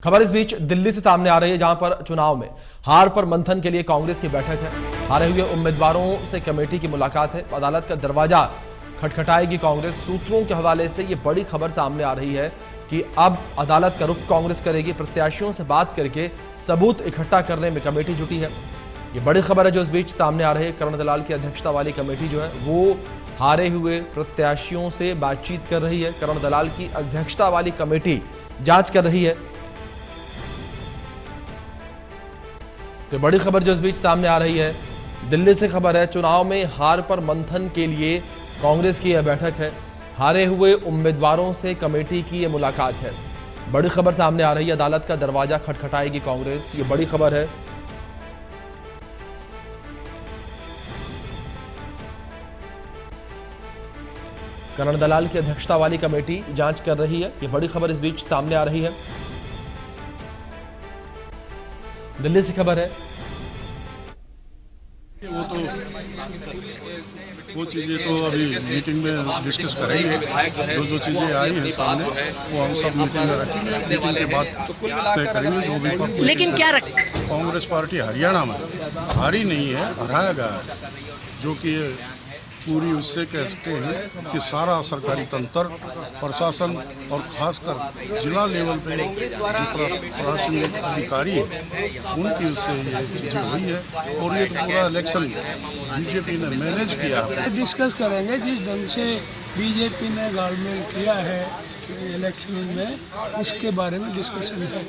खबर इस बीच दिल्ली से सामने आ रही है, जहां पर चुनाव में हार पर मंथन के लिए कांग्रेस की बैठक है। हारे हुए उम्मीदवारों से कमेटी की मुलाकात है। अदालत का दरवाजा खटखटाएगी कांग्रेस। सूत्रों के हवाले से यह बड़ी खबर सामने आ रही है कि अब अदालत का रुख कांग्रेस करेगी। प्रत्याशियों से बात करके सबूत इकट्ठा करने में कमेटी जुटी है। ये बड़ी खबर है जो इस बीच सामने आ रही है। करण दलाल की अध्यक्षता वाली कमेटी जो है वो हारे हुए प्रत्याशियों से बातचीत कर रही है। करण दलाल की अध्यक्षता वाली कमेटी जांच कर रही है। तो बड़ी खबर जो इस बीच सामने आ रही है, दिल्ली से खबर है। चुनाव में हार पर मंथन के लिए कांग्रेस की यह बैठक है। हारे हुए उम्मीदवारों से कमेटी की यह मुलाकात है। बड़ी खबर सामने आ रही है। अदालत का दरवाजा खटखटाएगी कांग्रेस, ये बड़ी खबर है। करण दलाल की अध्यक्षता वाली कमेटी जांच कर रही है। ये बड़ी खबर इस बीच सामने आ रही है। दिल्ली से खबर है। वो चीज़ें तो अभी मीटिंग में डिस्कस करेंगे। जो चीज़ें आई हैं सामने वो हम सब मीटिंग में रखेंगे। मीटिंग के बाद तय करेंगे जो भी पक्ष। लेकिन क्या कांग्रेस पार्टी हरियाणा में हारी नहीं है, हराया गया है, जो कि पूरी उससे कह सकते हैं कि सारा सरकारी तंत्र, प्रशासन और खासकर जिला लेवल पे जो प्रशासनिक अधिकारी है उनकी उससे ये चीज़ें हुई है। और ये पूरा इलेक्शन बीजेपी ने मैनेज किया है। डिस्कस करेंगे जिस ढंग से बीजेपी ने गवर्नमेंट किया है इलेक्शन में, उसके बारे में डिस्कशन है।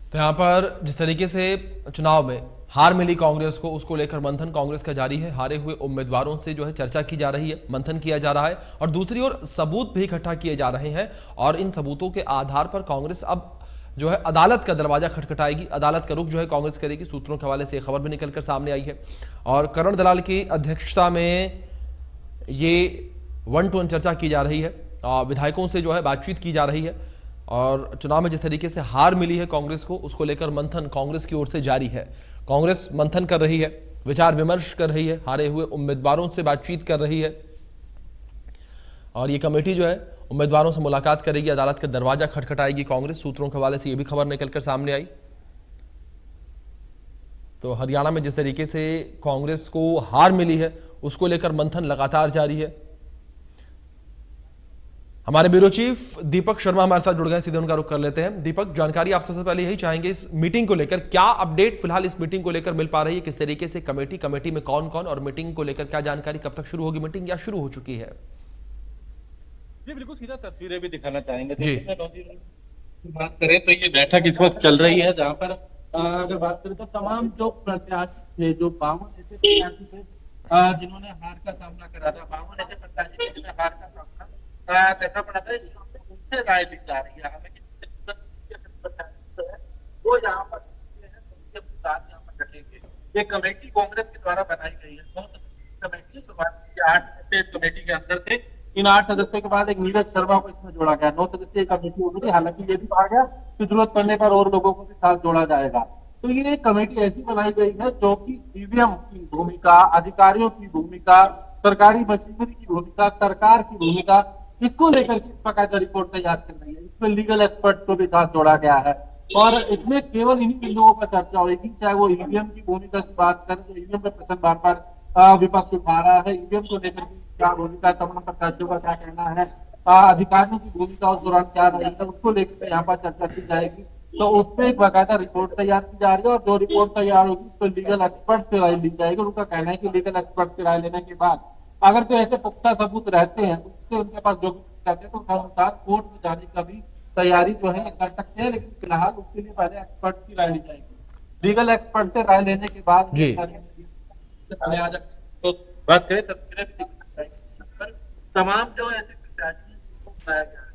तो यहाँ पर जिस तरीके से चुनाव में हार मिली कांग्रेस को, उसको लेकर मंथन कांग्रेस का जारी है। हारे हुए उम्मीदवारों से जो है चर्चा की जा रही है, मंथन किया जा रहा है और दूसरी ओर सबूत भी इकट्ठा किए जा रहे हैं। और इन सबूतों के आधार पर कांग्रेस अब जो है अदालत का दरवाजा खटखटाएगी। अदालत का रुख जो है कांग्रेस करेगी। सूत्रों के हवाले से यह खबर भी निकलकर सामने आई है। और करण दलाल की अध्यक्षता में ये 1-to-1 चर्चा की जा रही है। विधायकों से जो है बातचीत की जा रही है। और चुनाव में जिस तरीके से हार मिली है कांग्रेस को, उसको लेकर मंथन कांग्रेस की ओर से जारी है। कांग्रेस मंथन कर रही है, विचार विमर्श कर रही है, हारे हुए उम्मीदवारों से बातचीत कर रही है। और ये कमेटी जो है उम्मीदवारों से मुलाकात करेगी। अदालत का दरवाजा खटखटाएगी कांग्रेस। सूत्रों के हवाले से यह भी खबर निकलकर सामने आई। तो हरियाणा में जिस तरीके से कांग्रेस को हार मिली है, उसको लेकर मंथन लगातार जारी है। हमारे ब्यूरो चीफ दीपक शर्मा हमारे साथ जुड़ गए, सीधे उनका रुख कर लेते हैं। दीपक, जानकारी आप सबसे पहले यही चाहेंगे इस मीटिंग को लेकर, क्या अपडेट फिलहाल इस मीटिंग को लेकर मिल पा रही है? किस तरीके से कमेटी में कौन कौन, और मीटिंग को लेकर क्या जानकारी, कब तक शुरू होगी मीटिंग या शुरू हो चुकी है? जी बिल्कुल, सीधा तस्वीरें भी दिखाना चाहेंगे। जी बात करें तो ये बैठक इस वक्त चल रही है, जहाँ पर अगर बात करें तो तमाम जो प्रत्याशी थे, जो 52 ऐसे प्रत्याशी थे जिन्होंने हार का सामना करा था, 52 ऐसे प्रत्याशी थे जिन्होंने हार का सामना करना पड़ा था, उनसे राय ली जा रही है। हमें वो यहाँ पर यहाँ पर रखेंगे। ये कमेटी कांग्रेस के द्वारा बनाई गई है। 9 सदस्यीय कमेटी, शुरुआत की 8 सदस्य कमेटी के अंदर थे। इन 8 सदस्यों के बाद एक नीरज शर्मा को इसमें जोड़ा गया। 9 सदस्यीय कमेटी होगी थी। हालांकि ये भी कहा गया कि जरूरत पड़ने पर और लोगों को भी साथ जोड़ा जाएगा। तो ये कमेटी ऐसी बनाई गई है जो कि ईवीएम की भूमिका, अधिकारियों की भूमिका, सरकारी मशीनरी की भूमिका, सरकार की भूमिका, इसको लेकर के बाकायदा रिपोर्ट तैयार कर रही है। इसमें लीगल एक्सपर्ट को भी साथ जोड़ा गया है और इसमें केवल इन्हीं बिंदुओं पर चर्चा होगी, चाहे वो ईवीएम की भूमिका की बात करें तो ईवीएम पे प्रश्न बार बार विपक्ष उठा रहा है। ईवीएम को लेकर क्या भूमिका, तमाम प्रत्याशियों का क्या कहना है, अधिकारियों की भूमिका उस दौरान क्या रही है, उसको लेकर यहाँ पर चर्चा की जाएगी। तो उस पर एक बाकायदा रिपोर्ट तैयार की जा रही है और जो रिपोर्ट तैयार होगी उस पर लीगल एक्सपर्ट से राय ली जाएगी। उनका कहना है कि लीगल एक्सपर्ट से राय लेने के बाद अगर तो ऐसे पुख्ता सबूत रहते हैं, उससे उनके पास जो कहते हैं तो उसके अनुसार कोर्ट में जाने का भी तैयारी जो है कर सकते हैं। लेकिन फिलहाल उसके लिए पहले एक्सपर्ट की राय ली जाएगी। लीगल एक्सपर्ट से राय लेने के बाद जी तो बात करें तस्वीरें भी तमाम जो ऐसे प्रत्याशी को बनाया गया है,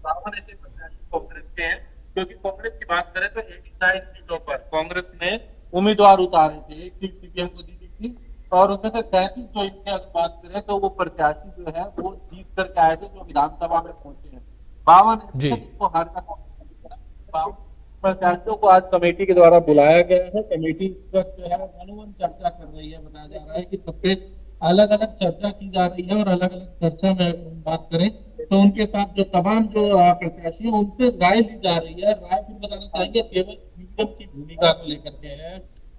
52 ऐसे प्रत्याशी कांग्रेस के हैं। क्योंकि कांग्रेस की बात करें तो 89 सीटों पर कांग्रेस ने उम्मीदवार उतारे थे। एक सीट सीपीएम को दी थी और उसमें से 33 जो इनकी अगर बात करें तो वो प्रत्याशी जो है वो जीत करके आए थे, जो विधानसभा में पहुंचे हैं। 52 को हार का 52 प्रत्याशियों को आज कमेटी के द्वारा बुलाया गया है। कमेटी इस वक्त जो है मनोवन चर्चा कर रही है। बताया जा रहा है कि सबसे अलग अलग चर्चा की जा रही है और अलग अलग चर्चा में बात करें तो उनके साथ जो तमाम जो प्रत्याशी हैं उनसे राय ली जा रही है। राय फिर बताना चाहेंगे केवल मीडियम की भूमिका को लेकर के है,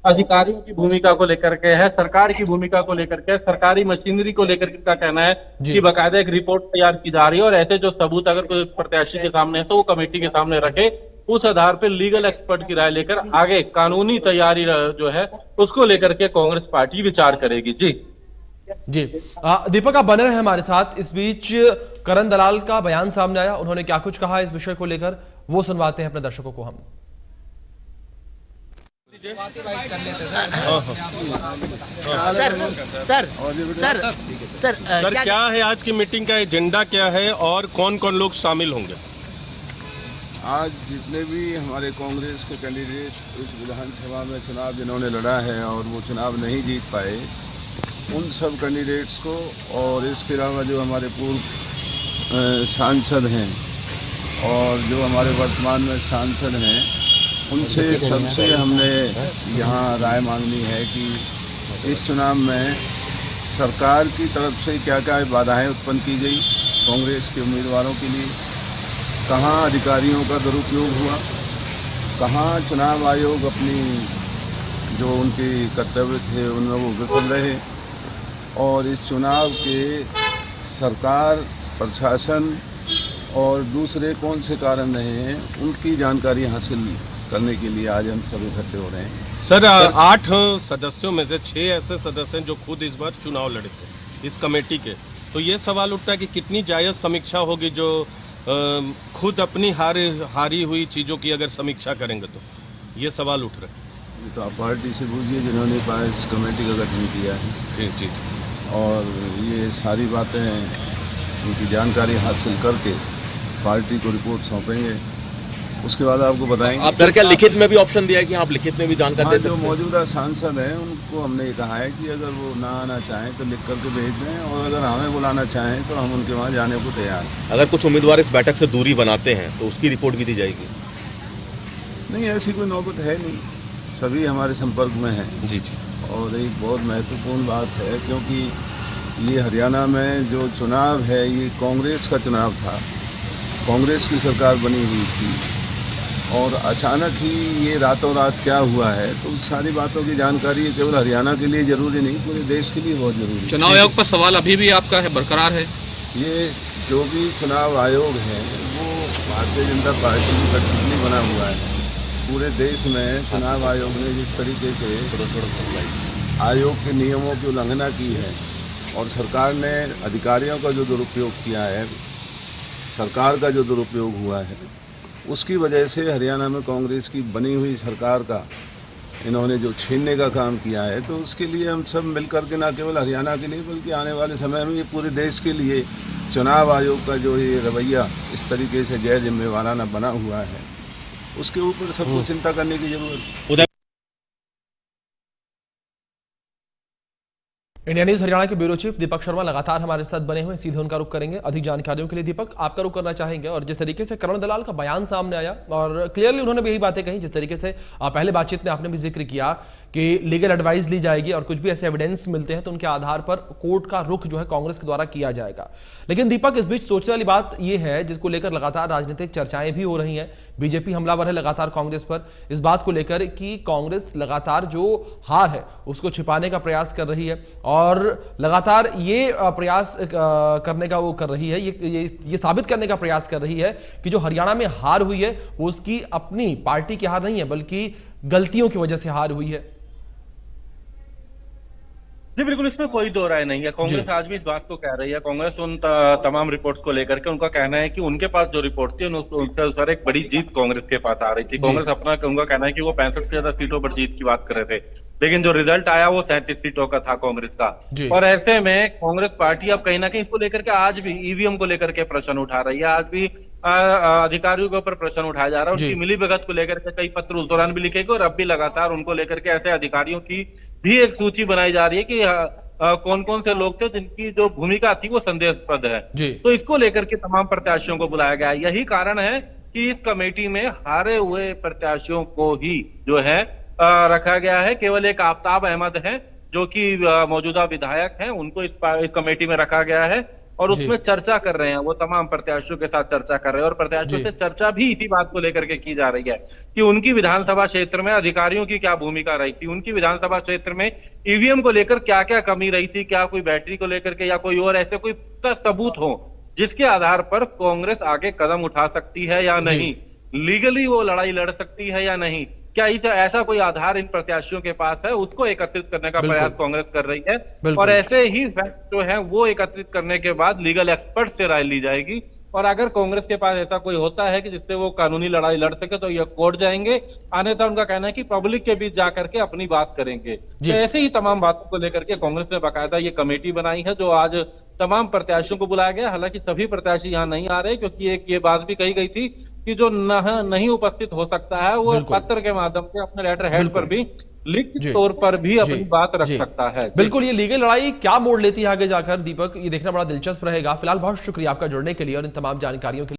अधिकारियों की भूमिका को लेकर के है, सरकार की भूमिका को लेकर के, सरकारी मशीनरी को लेकर के इनका कहना है कि बाकायदा एक रिपोर्ट तैयार की जा रही है और ऐसे जो सबूत अगर कोई प्रत्याशी के सामने है तो वो कमेटी के सामने रखे, उस आधार पर लीगल एक्सपर्ट की राय लेकर आगे कानूनी तैयारी जो है उसको लेकर के कांग्रेस पार्टी विचार करेगी। जी जी दीपक, आप बने रहे हमारे साथ। इस बीच करण दलाल का बयान सामने आया, उन्होंने क्या कुछ कहा इस विषय को लेकर, वो सुनवाते हैं अपने दर्शकों को हम। सर क्या है आज की मीटिंग का एजेंडा, क्या है और कौन कौन लोग शामिल होंगे? आज जितने भी हमारे कांग्रेस के कैंडिडेट इस विधानसभा में चुनाव जिन्होंने लड़ा है और वो चुनाव नहीं जीत पाए, उन सब कैंडिडेट्स को और इसके अलावा जो हमारे पूर्व सांसद हैं और जो हमारे वर्तमान में सांसद हैं, उनसे सबसे हमने यहाँ राय मांगनी है कि इस चुनाव में सरकार की तरफ से क्या क्या बाधाएं उत्पन्न की गई कांग्रेस के उम्मीदवारों के लिए, कहाँ अधिकारियों का दुरुपयोग हुआ, कहाँ चुनाव आयोग अपनी जो उनके कर्तव्य थे उनमें वो विफल रहे, और इस चुनाव के सरकार, प्रशासन और दूसरे कौन से कारण रहे हैं उनकी जानकारी हासिल करने के लिए आज हम सब इकट्ठे हो रहे हैं। सर 8 सदस्यों में से 6 ऐसे सदस्य हैं जो खुद इस बार चुनाव लड़े थे इस कमेटी के, तो ये सवाल उठता है कि कितनी जायज़ समीक्षा होगी जो खुद अपनी हारी हुई चीज़ों की अगर समीक्षा करेंगे, तो ये सवाल उठ रहे हैं। ये तो आप पार्टी से पूछिए जिन्होंने इस कमेटी का गठन किया है। जी, और ये सारी बातें उनकी जानकारी हासिल करके पार्टी को रिपोर्ट सौंपेंगे, उसके बाद आपको बताएंगे। आप सर क्या लिखित में भी ऑप्शन दिया है कि आप लिखित में भी जानकारी दे सकते जो हैं? मौजूदा सांसद हैं उनको हमने ये कहा है कि अगर वो ना आना चाहें तो लिख करके भेज दें, और अगर हमें बुलाना चाहें तो हम उनके वहाँ जाने को तैयार हैं। अगर कुछ उम्मीदवार इस बैठक से दूरी बनाते हैं तो उसकी रिपोर्ट भी दी जाएगी? नहीं, ऐसी कोई नौबत है नहीं, सभी हमारे संपर्क में हैं। जी। और एक बहुत महत्वपूर्ण बात है, क्योंकि ये हरियाणा में जो चुनाव है ये कांग्रेस का चुनाव था, कांग्रेस की सरकार बनी हुई थी, और अचानक ही ये रातों रात क्या हुआ है, तो उस सारी बातों की जानकारी केवल हरियाणा के लिए ज़रूरी नहीं, पूरे देश के लिए बहुत ज़रूरी है। चुनाव आयोग पर सवाल अभी भी आपका है, बरकरार है? ये जो भी चुनाव आयोग है वो भारतीय जनता पार्टी की कठपुतली बना हुआ है। पूरे देश में चुनाव आयोग ने जिस तरीके से आयोग के नियमों की उल्लंघना की है और सरकार ने अधिकारियों का जो दुरुपयोग किया है, सरकार का जो दुरुपयोग हुआ है, उसकी वजह से हरियाणा में कांग्रेस की बनी हुई सरकार का इन्होंने जो छीनने का काम किया है, तो उसके लिए हम सब मिलकर के, ना केवल हरियाणा के लिए बल्कि आने वाले समय में ये पूरे देश के लिए चुनाव आयोग का जो ये रवैया इस तरीके से गैर जिम्मेवाराना बना हुआ है, उसके ऊपर सबको चिंता करने की जरूरत है। इंडिया न्यूज हरियाणा के ब्यूरो चीफ दीपक शर्मा लगातार हमारे साथ बने हुए, सीधे उनका रुख करेंगे अधिक जानकारियों के लिए। दीपक, आपका रुख करना चाहेंगे, और जिस तरीके से करण दलाल का बयान सामने आया और क्लियरली उन्होंने भी यही बातें कही, जिस तरीके से पहले बातचीत में आपने भी जिक्र किया कि लीगल एडवाइस ली जाएगी और कुछ भी ऐसे एविडेंस मिलते हैं तो उनके आधार पर कोर्ट का रुख जो है कांग्रेस के द्वारा किया जाएगा। लेकिन दीपक, इस बीच सोचने वाली बात यह है, जिसको लेकर लगातार राजनीतिक चर्चाएं भी हो रही हैं, बीजेपी हमलावर है लगातार कांग्रेस पर, इस बात को लेकर कि कांग्रेस लगातार जो हार है उसको छिपाने का प्रयास कर रही है और लगातार ये प्रयास करने का वो कर रही है, ये साबित करने का प्रयास कर रही है कि जो हरियाणा में हार हुई है वो उसकी अपनी पार्टी की हार नहीं है, बल्कि गलतियों की वजह से हार हुई है। जी बिल्कुल, इसमें कोई दो राय नहीं है। कांग्रेस आज भी इस बात को कह रही है। कांग्रेस उन तमाम रिपोर्ट्स को लेकर के उनका कहना है कि उनके पास जो रिपोर्ट थी उनके अनुसार एक बड़ी जीत कांग्रेस के पास आ रही थी। कांग्रेस उनका कहना है कि वो 65 से ज्यादा सीटों पर जीत की बात कर रहे थे, लेकिन जो रिजल्ट आया वो 37 सीटों का था कांग्रेस का। और ऐसे में कांग्रेस पार्टी अब कहीं ना कहीं इसको लेकर के आज भी ईवीएम को लेकर के प्रश्न उठा रही है। आज भी अधिकारियों के ऊपर प्रश्न उठाया जा रहा है, उनकी मिलीभगत को लेकर के कई पत्र उस दौरान भी लिखे गए और अब भी लगातार उनको लेकर के ऐसे अधिकारियों की भी एक सूची बनाई जा रही है कि कौन कौन से लोग थे जिनकी जो भूमिका थी वो संदेहास्पद है। तो इसको लेकर के तमाम प्रत्याशियों को बुलाया गया। यही कारण है कि इस कमेटी में हारे हुए प्रत्याशियों को ही जो है रखा गया है। केवल एक आफ्ताब अहमद है जो कि मौजूदा विधायक हैं, उनको इस कमेटी में रखा गया है और जी। उसमें चर्चा कर रहे हैं, वो तमाम प्रत्याशियों के साथ चर्चा कर रहे हैं और प्रत्याशियों जी। से चर्चा भी इसी बात को लेकर के की जा रही है कि उनकी विधानसभा क्षेत्र में अधिकारियों की क्या भूमिका रही थी, उनकी विधानसभा क्षेत्र में ईवीएम को लेकर क्या क्या कमी रही थी, क्या कोई बैटरी को लेकर के या कोई और ऐसे कोई सबूत हो जिसके आधार पर कांग्रेस आगे कदम उठा सकती है या नहीं, लीगली वो लड़ाई लड़ सकती है या नहीं, क्या इस ऐसा कोई आधार इन प्रत्याशियों के पास है, उसको एकत्रित करने का बिल्कुल। प्रयास कांग्रेस कर रही है। बिल्कुल। और ऐसे ही फैक्ट जो है वो एकत्रित करने के बाद लीगल एक्सपर्ट से राय ली जाएगी और अगर कांग्रेस के पास ऐसा कोई होता है कि जिससे वो कानूनी लड़ाई लड़ सके तो ये कोर्ट जाएंगे, अन्यथा उनका कहना है कि पब्लिक के बीच जाकर के अपनी बात करेंगे। तो ऐसे ही तमाम बातों को लेकर के कांग्रेस ने बाकायदा ये कमेटी बनाई है जो आज तमाम प्रत्याशियों को बुलाया गया। हालांकि सभी प्रत्याशी यहाँ नहीं आ रहे क्योंकि एक ये बात भी कही गई थी कि जो नहीं उपस्थित हो सकता है वो बिल्कुल। पत्र के माध्यम से अपने लेटर हेड बिल्कुल। पर भी लिखित जी। तौर पर भी अपनी जी। बात रख जी। सकता है। बिल्कुल, ये लीगल लड़ाई क्या मोड़ लेती है आगे जाकर दीपक, ये देखना बड़ा दिलचस्प रहेगा। फिलहाल बहुत शुक्रिया आपका जुड़ने के लिए और इन तमाम जानकारियों के लिए।